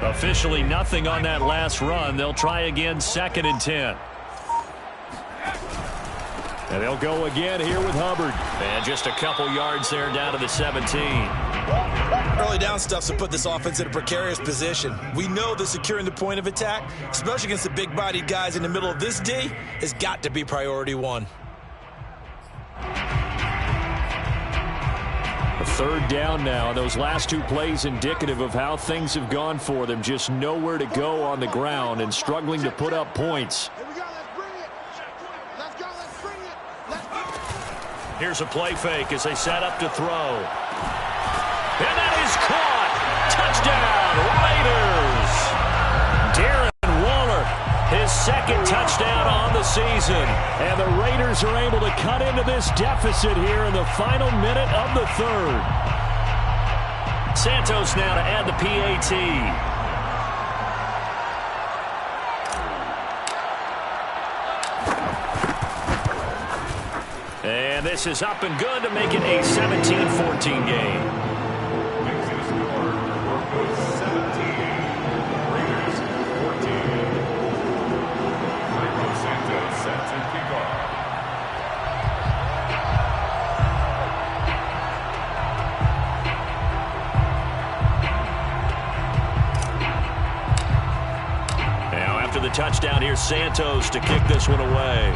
Officially nothing on that last run. They'll try again, 2nd and 10. And they'll go again here with Hubbard. And just a couple yards there down to the 17. Early down stuff to put this offense in a precarious position. We know that securing the point of attack, especially against the big-bodied guys in the middle of this D, has got to be priority one. A 3rd down now. Those last 2 plays indicative of how things have gone for them. Just nowhere to go on the ground and struggling to put up points. Here's a play fake as they set up to throw. And that is caught. Touchdown, Raiders. Darren Waller, his 2nd touchdown on the season. And the Raiders are able to cut into this deficit here in the final minute of the 3rd. Santos now to add the PAT. And this is up and good to make it a 17-14 game. Broncos 17, Raiders 14. Michael Santos set to kick off. Now after the touchdown, here's Santos to kick this one away.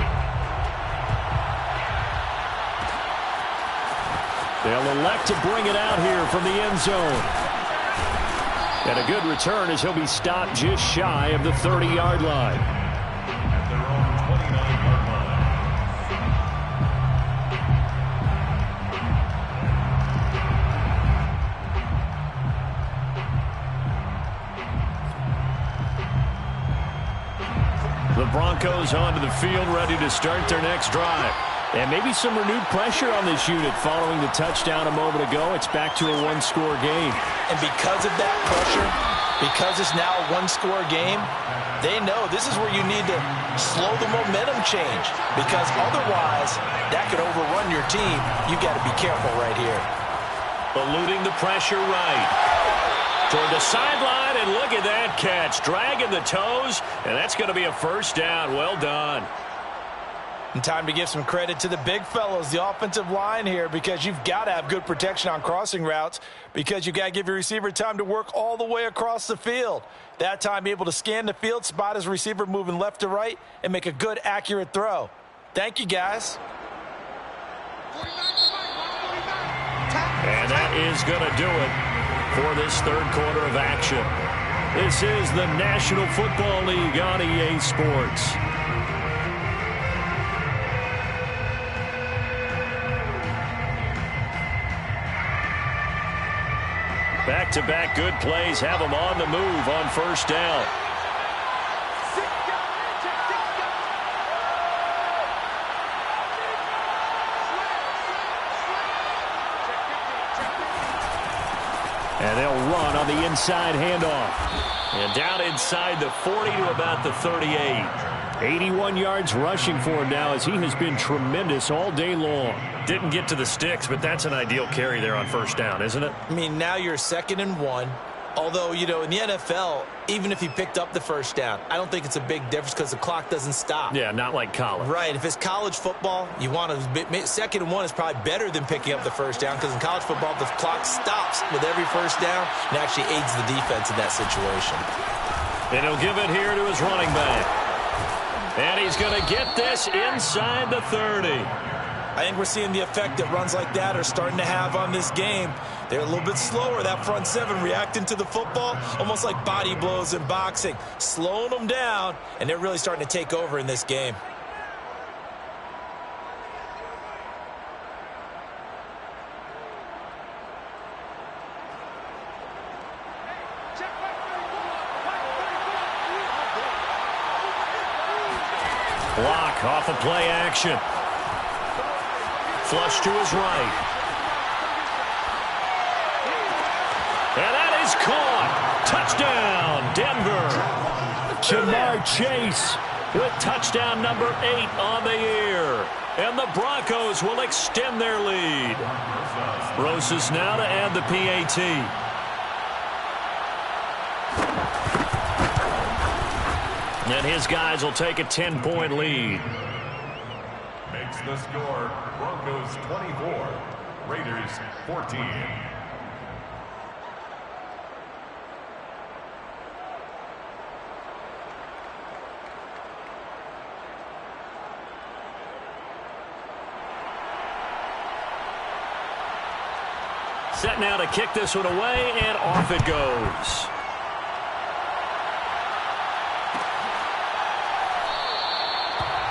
They'll elect to bring it out here from the end zone. And a good return as he'll be stopped just shy of the 30-yard line. At their own 29-yard line. The Broncos onto the field, ready to start their next drive. And maybe some renewed pressure on this unit following the touchdown a moment ago. It's back to a 1-score game. And because of that pressure, because it's now a 1-score game, they know this is where you need to slow the momentum change. Because otherwise, that could overrun your team. You got to be careful right here. Eluding the pressure right. Toward the sideline, and look at that catch. Dragging the toes, and that's going to be a 1st down. Well done. And time to give some credit to the big fellows, the offensive line here, because you've got to have good protection on crossing routes, because you've got to give your receiver time to work all the way across the field. That time, be able to scan the field, spot his receiver moving left to right, and make a good, accurate throw. Thank you, guys. And that is going to do it for this 3rd quarter of action. This is the National Football League on EA Sports. Back-to-back good plays have them on the move on 1st down. And they'll run on the inside handoff. And down inside the 40 to about the 38. 81 yards rushing for him now as he has been tremendous all day long. Didn't get to the sticks, but that's an ideal carry there on 1st down, isn't it? I mean, now you're 2nd and 1. Although, you know, in the NFL, even if he picked up the 1st down, I don't think it's a big difference because the clock doesn't stop. Yeah, not like college. Right. If it's college football, you want to 2nd and 1 is probably better than picking up the 1st down because in college football, the clock stops with every 1st down and actually aids the defense in that situation. And he'll give it here to his running back. And he's going to get this inside the 30. I think we're seeing the effect that runs like that are starting to have on this game. They're a little bit slower, that front 7 reacting to the football, almost like body blows in boxing, slowing them down, and they're really starting to take over in this game. Block off of play action. Flush to his right. And that is caught. Touchdown, Denver. Jamar Chase with touchdown number 8 on the year. And the Broncos will extend their lead. Rosas now to add the PAT. And his guys will take a 10-point lead. Makes the score Broncos 24, Raiders 14. Set now to kick this one away, and off it goes.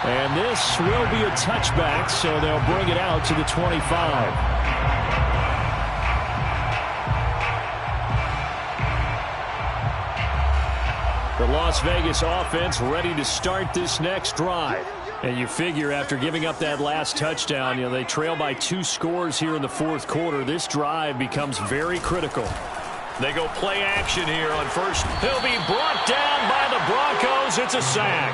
And this will be a touchback, so they'll bring it out to the 25. The Las Vegas offense ready to start this next drive. And you figure after giving up that last touchdown, they trail by 2 scores here in the fourth quarter. This drive becomes very critical. They go play action here on first. He'll be brought down by the Broncos. It's a sack.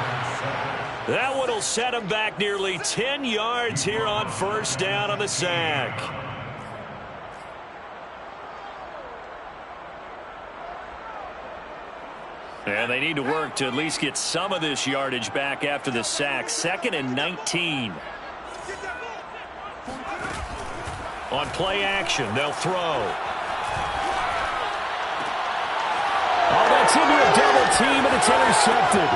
That one will set him back nearly 10 yards here on first down on the sack. And they need to work to at least get some of this yardage back after the sack. 2nd and 19. On play action, they'll throw. Oh, that's into a double team, and it's intercepted.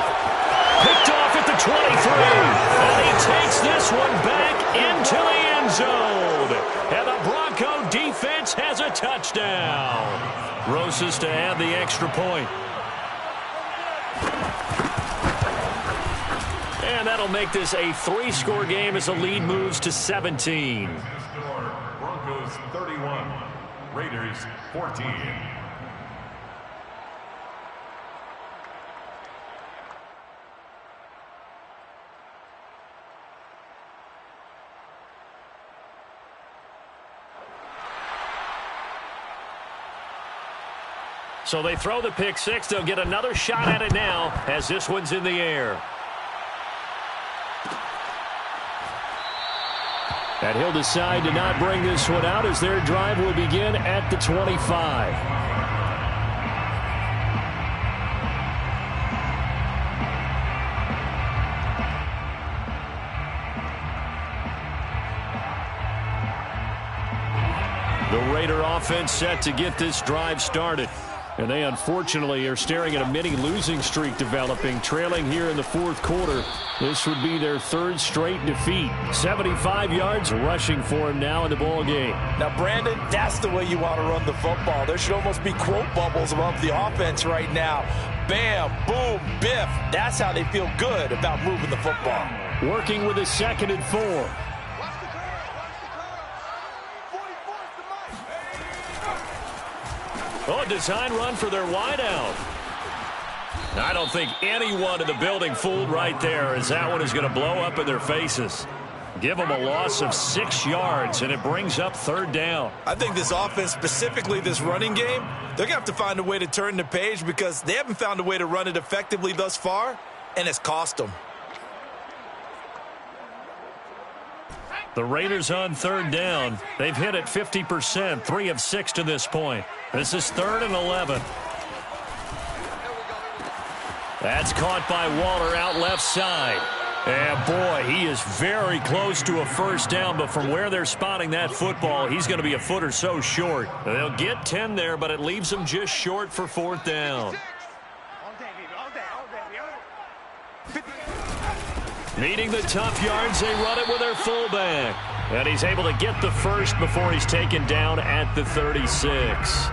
Picked off at the 23. And he takes this one back into the end zone. And the Bronco defense has a touchdown. Rosas to add the extra point. And that'll make this a 3-score game as the lead moves to 17. Broncos 31, Raiders 14. So they throw the pick six. They'll get another shot at it now as this one's in the air. And he'll decide to not bring this one out as their drive will begin at the 25. The Raider offense set to get this drive started. And they unfortunately are staring at a mini losing streak developing, trailing here in the fourth quarter. This would be their 3rd straight defeat. 75 yards rushing for him now in the ball game. Now, Brandon, that's the way you want to run the football. There should almost be quote bubbles above the offense right now. Bam, boom, biff. That's how they feel good about moving the football. Working with a 2nd and 4. Oh, a design run for their wideout. I don't think anyone in the building fooled right there, as that one is going to blow up in their faces. Give them a loss of 6 yards, and it brings up 3rd down. I think this offense, specifically this running game, they're going to have to find a way to turn the page because they haven't found a way to run it effectively thus far, and it's cost them. The Raiders on 3rd down. They've hit it 50%, 3 of 6 to this point. This is 3rd and 11. That's caught by Waller out left side. And boy, he is very close to a first down, but from where they're spotting that football, he's going to be a foot or so short. They'll get 10 there, but it leaves them just short for 4th down. Needing the tough yards, they run it with their fullback. And he's able to get the first before he's taken down at the 36.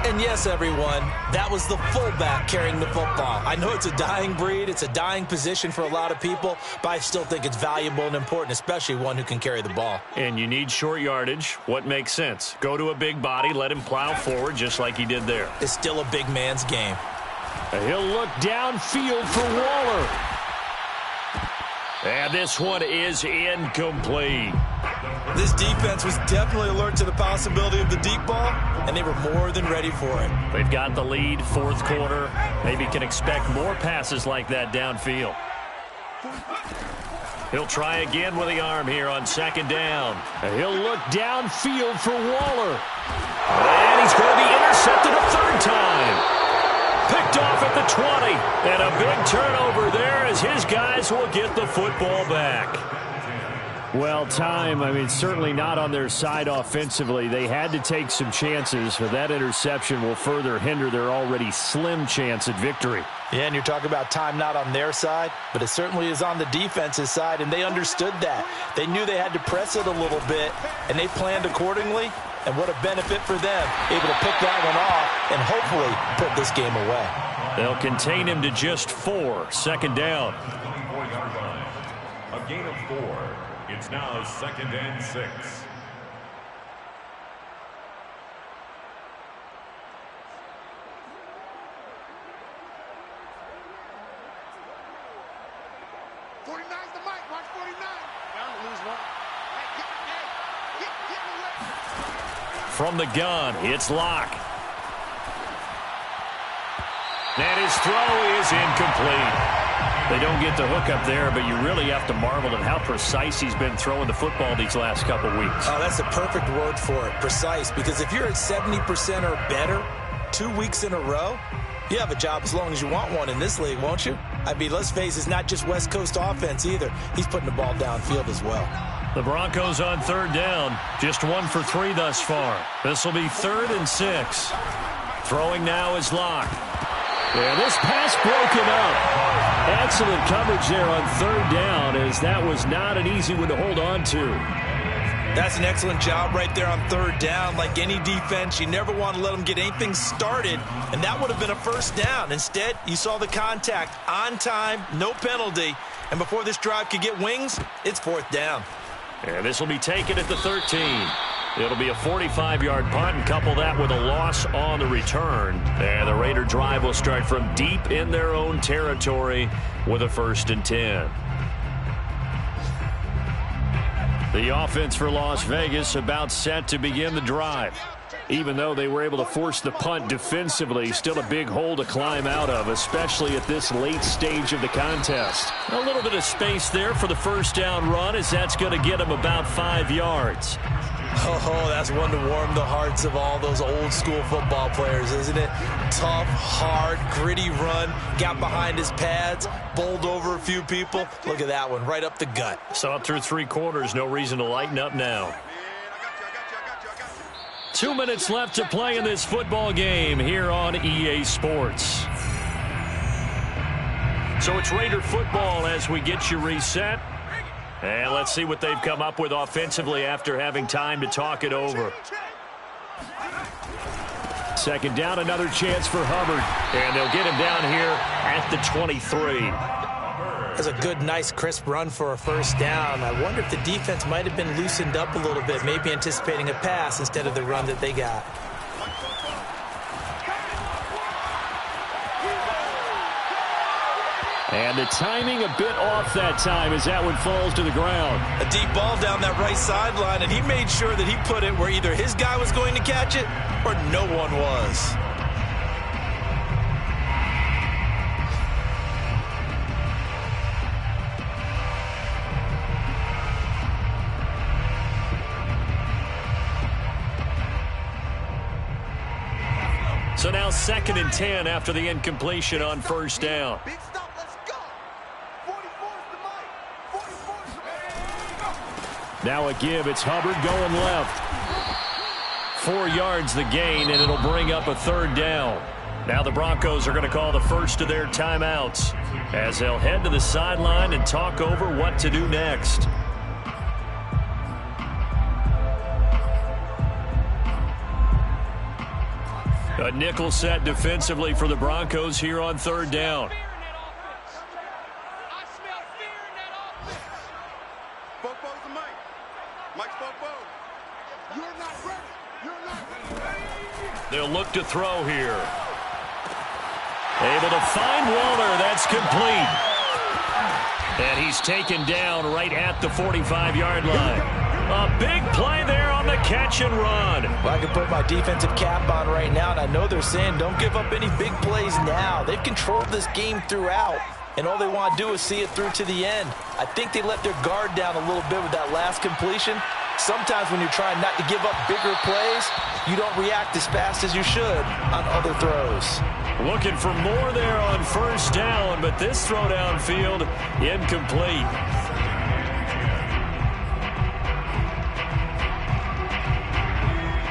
And yes, everyone, that was the fullback carrying the football. I know it's a dying breed, it's a dying position for a lot of people, but I still think it's valuable and important, especially one who can carry the ball. And you need short yardage. What makes sense? Go to a big body, let him plow forward just like he did there. It's still a big man's game. He'll look downfield for Waller. And this one is incomplete. This defense was definitely alert to the possibility of the deep ball, and they were more than ready for it. They've got the lead, 4th quarter. Maybe can expect more passes like that downfield. He'll try again with the arm here on 2nd down. He'll look downfield for Waller. And he's going to be intercepted a 3rd time. Picked off at the 20. And a big turnover there as his guys will get the football back. Well, time, certainly not on their side offensively. They had to take some chances, but that interception will further hinder their already slim chance at victory. Yeah, and you're talking about time not on their side, but it certainly is on the defense's side, and they understood that. They knew they had to press it a little bit, and they planned accordingly, and what a benefit for them, able to pick that one off and hopefully put this game away. They'll contain him to just 4, second down. A gain of 4. It's now 2nd and 6. From the gun, it's Locke. And his throw is incomplete. They don't get the hook up there, but you really have to marvel at how precise he's been throwing the football these last couple weeks. Oh, that's the perfect word for it, precise. Because if you're at 70% or better 2 weeks in a row, you have a job as long as you want one in this league, won't you? Let's face it, it's not just West Coast offense either. He's putting the ball downfield as well. The Broncos on 3rd down. Just 1 for 3 thus far. This will be 3rd and 6. Throwing now is Locke. Yeah, this pass broken up. Excellent coverage there on 3rd down, as that was not an easy one to hold on to. That's an excellent job right there on 3rd down. Like any defense, you never want to let them get anything started, and that would have been a 1st down. Instead, you saw the contact on time, no penalty, and before this drive could get wings, it's 4th down. And this will be taken at the 13. It'll be a 45-yard punt, and couple that with a loss on the return. And the Raider drive will start from deep in their own territory with a 1st and 10. The offense for Las Vegas about set to begin the drive. Even though they were able to force the punt defensively, still a big hole to climb out of, especially at this late stage of the contest. A little bit of space there for the 1st down run, as that's going to get them about 5 yards. Oh, that's one to warm the hearts of all those old school football players, isn't it? Tough, hard, gritty run, got behind his pads, bowled over a few people. Look at that one, right up the gut. Saw it through 3 quarters, no reason to lighten up now. 2 minutes left to play in this football game here on EA Sports. So it's Raider football as we get you reset. And let's see what they've come up with offensively after having time to talk it over. 2nd down, another chance for Hubbard. And they'll get him down here at the 23. That's a good, nice, crisp run for a 1st down. I wonder if the defense might have been loosened up a little bit, maybe anticipating a pass instead of the run that they got. And the timing a bit off that time as that one falls to the ground. A deep ball down that right sideline, and he made sure that he put it where either his guy was going to catch it or no one was. So now 2nd and 10 after the incompletion on 1st down. Now a give. It's Hubbard going left. 4 yards the gain, and it'll bring up a 3rd down. Now the Broncos are going to call the first of their timeouts as they'll head to the sideline and talk over what to do next. A nickel set defensively for the Broncos here on 3rd down. They'll look to throw here. Able to find Waller. That's complete. And he's taken down right at the 45-yard line. A big play there on the catch and run. Well, I can put my defensive cap on right now, and I know they're saying don't give up any big plays now. They've controlled this game throughout, and all they want to do is see it through to the end. I think they let their guard down a little bit with that last completion, Sometimes when you're trying not to give up bigger plays, you don't react as fast as you should on other throws. Looking for more there on first down, but this throw downfield incomplete.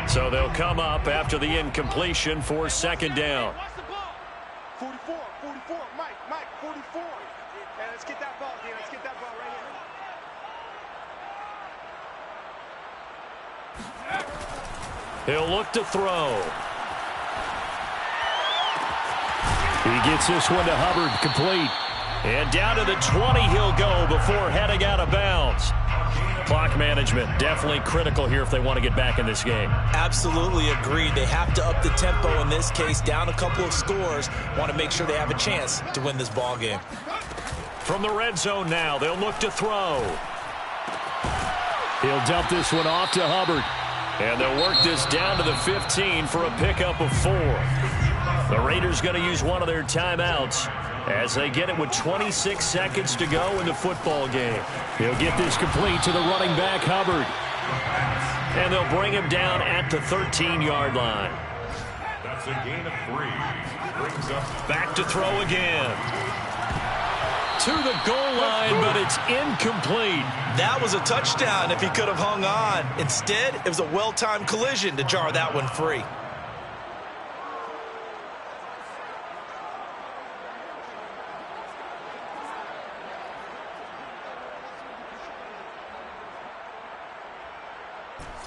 So they'll come up after the incompletion for second down. 44, Mike, 44. And let's get that ball, dude. Let's get that ball right here. He'll look to throw. He gets this one to Hubbard, complete. And down to the 20 he'll go before heading out of bounds. Clock management, definitely critical here if they want to get back in this game. Absolutely agreed. They have to up the tempo in this case, down a couple of scores. Want to make sure they have a chance to win this ball game. From the red zone now, they'll look to throw. He'll dump this one off to Hubbard. And they'll work this down to the 15 for a pickup of 4. The Raiders going to use one of their timeouts as they get it with 26 seconds to go in the football game. He'll get this complete to the running back, Hubbard. And they'll bring him down at the 13-yard line. That's a gain of 3. Brings up back to throw again. To the goal line, but it's incomplete. That was a touchdown if he could have hung on. Instead, it was a well-timed collision to jar that one free.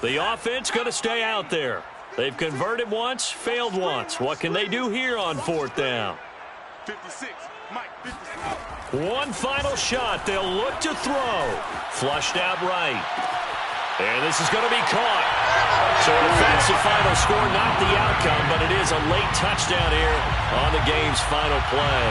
The offense going to stay out there. They've converted once, failed once. What can they do here on fourth down? 56, Mike, 56. One final shot. They'll look to throw. Flushed out right. And this is going to be caught. So an offensive final score, not the outcome, but it is a late touchdown here on the game's final play.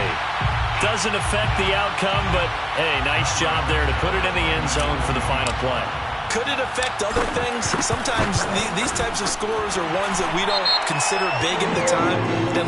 Doesn't affect the outcome, but, hey, nice job there to put it in the end zone for the final play. Could it affect other things? Sometimes these types of scores are ones that we don't consider big at the time. Then